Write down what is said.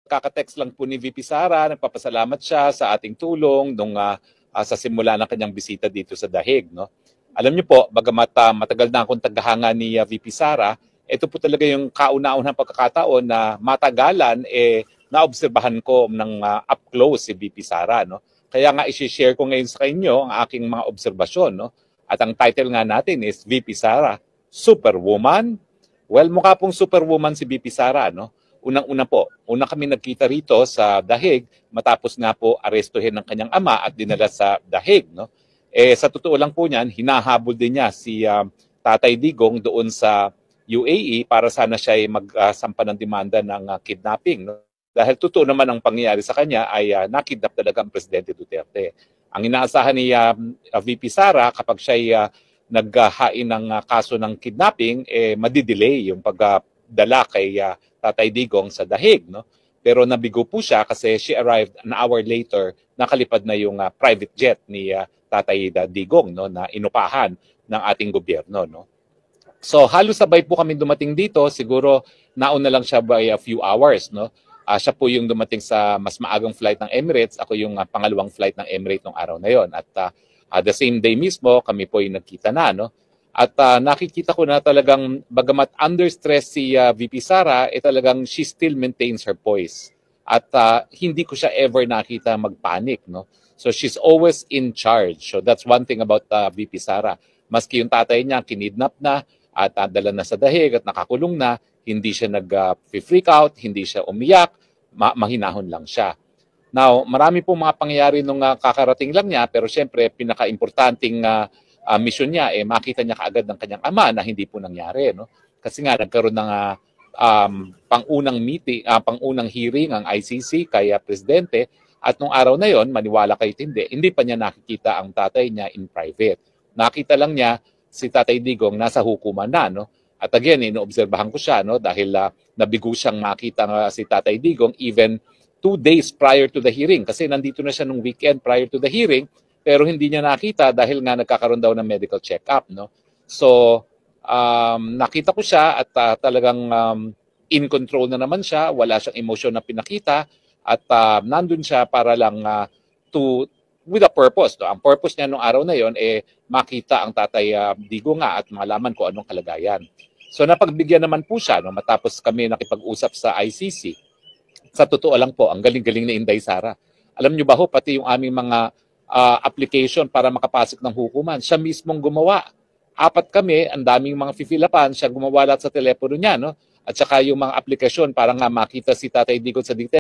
Kakatext lang po ni VP Sara, nagpapasalamat siya sa ating tulong nung sa simula ng kanyang bisita dito sa Dahig. No? Alam niyo po, bagamat matagal na akong tagahanga ni VP Sara, ito po talaga yung kauna-unang pagkakataon na matagalan naobserbahan ko ng up close si VP Sara. No? Kaya nga i-share ko ngayon sa inyo ang aking mga obserbasyon. No? At ang title nga natin is VP Sara, Superwoman. Well, mukha pong superwoman si VP Sara, no? Unang-una po, una kami nagkita rito sa Dahig matapos nga po arestuhin ng kanyang ama at dinala sa Dahig. No? Sa totoo lang po niyan, hinahabol din niya si Tatay Digong doon sa UAE para sana siya ay magsampa ng demanda ng kidnapping. No? Dahil totoo naman ang pangyayari sa kanya ay nakidnap talaga ang Presidente Duterte. Ang inaasahan ni VP Sara kapag siya ay naghahain ng kaso ng kidnapping, madidelay yung pagdala kay Tatay Digong sa Dahig. No? Pero nabigo po siya kasi she arrived an hour later, nakalipad na yung private jet ni Tatay Digong, no? Na inupahan ng ating gobyerno. No? So halos sabay po kami dumating dito, siguro nauna lang siya by a few hours. No? Siya po yung dumating sa mas maagang flight ng Emirates, ako yung pangalawang flight ng Emirates nung araw na yon. At the same day mismo, kami po yung nagkita na. No? At nakikita ko na talagang bagamat under stress si VP Sara, talagang she still maintains her poise. At hindi ko siya ever nakita magpanic. No? So she's always in charge. So that's one thing about VP Sara. Maski yung tatay niya kinidnap na at dala na sa Dahig at nakakulong na, hindi siya nag-freak out, hindi siya umiyak, mahinahon lang siya. Now, marami po mga pangyayari nung kakarating lang niya, pero siyempre pinaka-importanting mission niya, makita niya kaagad ng kanyang ama na hindi po nangyari. No? Kasi nga, nagkaroon ng pangunang meeting, pangunang hearing ang ICC kay Presidente, at nung araw na yon, maniwala kayo hindi pa niya nakikita ang tatay niya in private. Nakita lang niya si Tatay Digong nasa hukuman na. No? At again, inoobserbahan ko siya dahil nabigo siyang makita si Tatay Digong even 2 days prior to the hearing. Kasi nandito na siya nung weekend prior to the hearing, pero hindi niya nakita dahil nga nagkakaroon daw ng medical check-up. No? So, nakita ko siya at talagang in control na naman siya. Wala siyang emotion na pinakita at nandun siya para lang with a purpose. No? Ang purpose niya nung araw na yon makita ang Tatay Digong nga at malaman kung anong kalagayan. So napagbigyan naman po siya matapos kami nakipag-usap sa ICC. Sa totoo lang po, ang galing-galing ni Inday Sara. Alam niyo ba ho, pati yung aming mga application para makapasok ng hukuman, siya mismong gumawa. 4 kami, ang daming mga fifilapan, siya gumawa lahat sa telepono niya. No? At saka yung mga aplikasyon para nga makita si Tatay Digong sa detail.